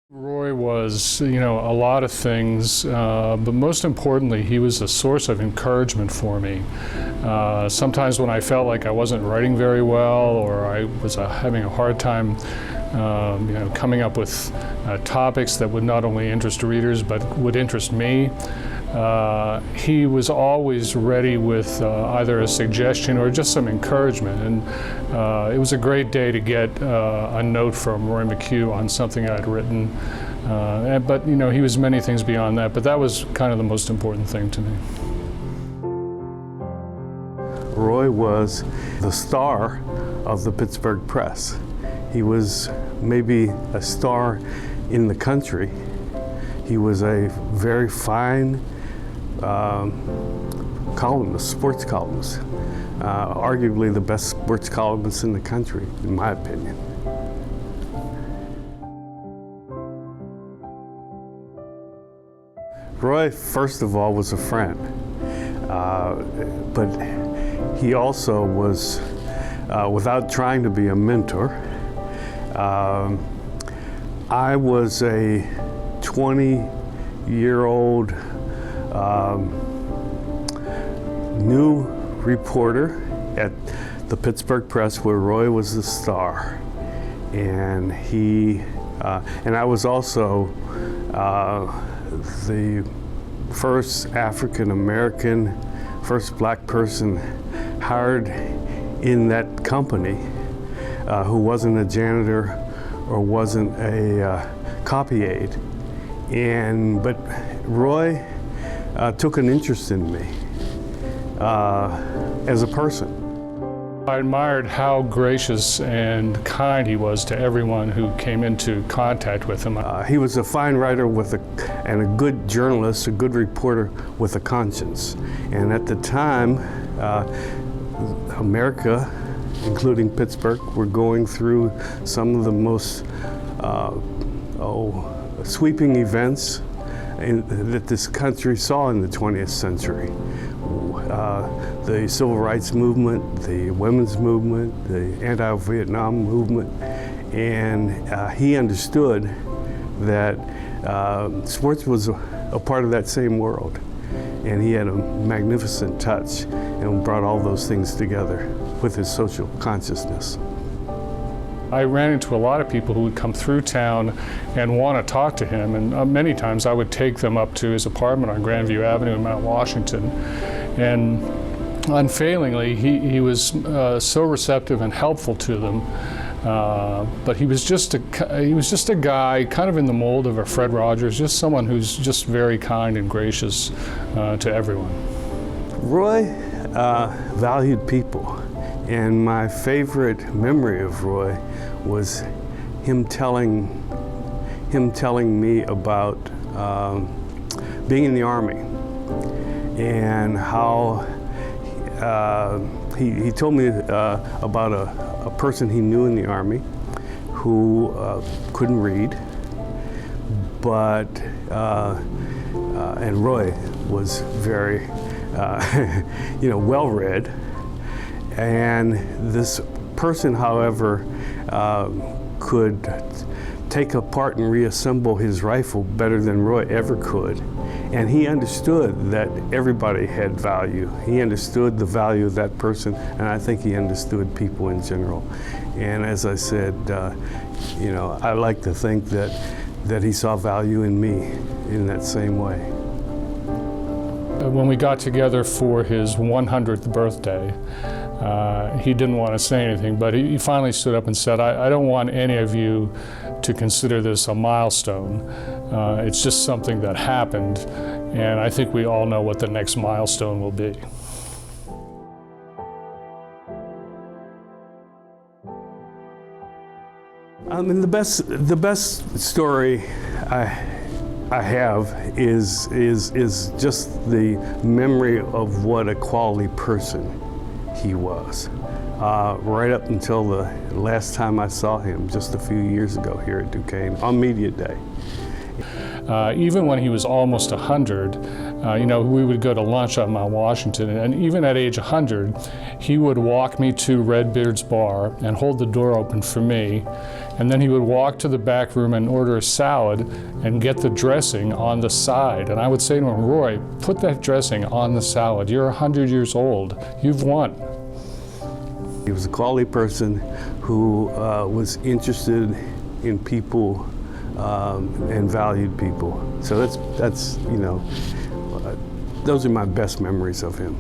Roy was, a lot of things, but most importantly, he was a source of encouragement for me. Sometimes when I felt like I wasn't writing very well, or I was having a hard time, coming up with topics that would not only interest readers but would interest me, he was always ready with either a suggestion or just some encouragement. And it was a great day to get a note from Roy Mchugh on something I'd written. But he was many things beyond that, but that was kind of the most important thing to me. Roy was the star of the Pittsburgh Press. He was maybe a star in the country. He was a very fine columnist, sports columnist, arguably the best sports columnist in the country, in my opinion. Roy, first of all, was a friend, but he also was, without trying to be a mentor, I was a 20-year-old new reporter at the Pittsburgh Press, where Roy was the star, and I was also the first African-American, first black person hired in that company who wasn't a janitor or wasn't a copy aide. But Roy took an interest in me as a person. I admired how gracious and kind he was to everyone who came into contact with him. He was a fine writer and a good journalist, a good reporter with a conscience. And at the time, America, including Pittsburgh, were going through some of the most sweeping events that this country saw in the 20th century. The civil rights movement, the women's movement, the anti-Vietnam movement, and he understood that sports was a part of that same world, and he had a magnificent touch and brought all those things together with his social consciousness. I ran into a lot of people who would come through town and want to talk to him, and many times I would take them up to his apartment on Grandview Avenue in Mount Washington. And unfailingly, he was so receptive and helpful to them. But he was just a guy kind of in the mold of a Fred Rogers, just someone who's just very kind and gracious to everyone. Roy valued people, and my favorite memory of Roy was him telling me about being in the Army, and how he told me about a person he knew in the Army who couldn't read, but and Roy was very well-read, and this person, however, could take apart and reassemble his rifle better than Roy ever could. And he understood that everybody had value. He understood the value of that person, and I think he understood people in general. And as I said, I like to think that he saw value in me in that same way. When we got together for his 100th birthday, he didn't want to say anything, but he finally stood up and said, I don't want any of you to consider this a milestone. It's just something that happened, and I think we all know what the next milestone will be. I mean, the best story I have is just the memory of what a quality person he was. Right up until the last time I saw him, just a few years ago here at Duquesne on Media Day. Even when he was almost 100, we would go to lunch on Mount Washington, and even at age 100, he would walk me to Redbeard's bar and hold the door open for me And then he would walk to the back room and order a salad and get the dressing on the side. And I would say to him, Roy, put that dressing on the salad. You're 100 years old. You've won. He was a quality person who was interested in people and valued people. So that's those are my best memories of him.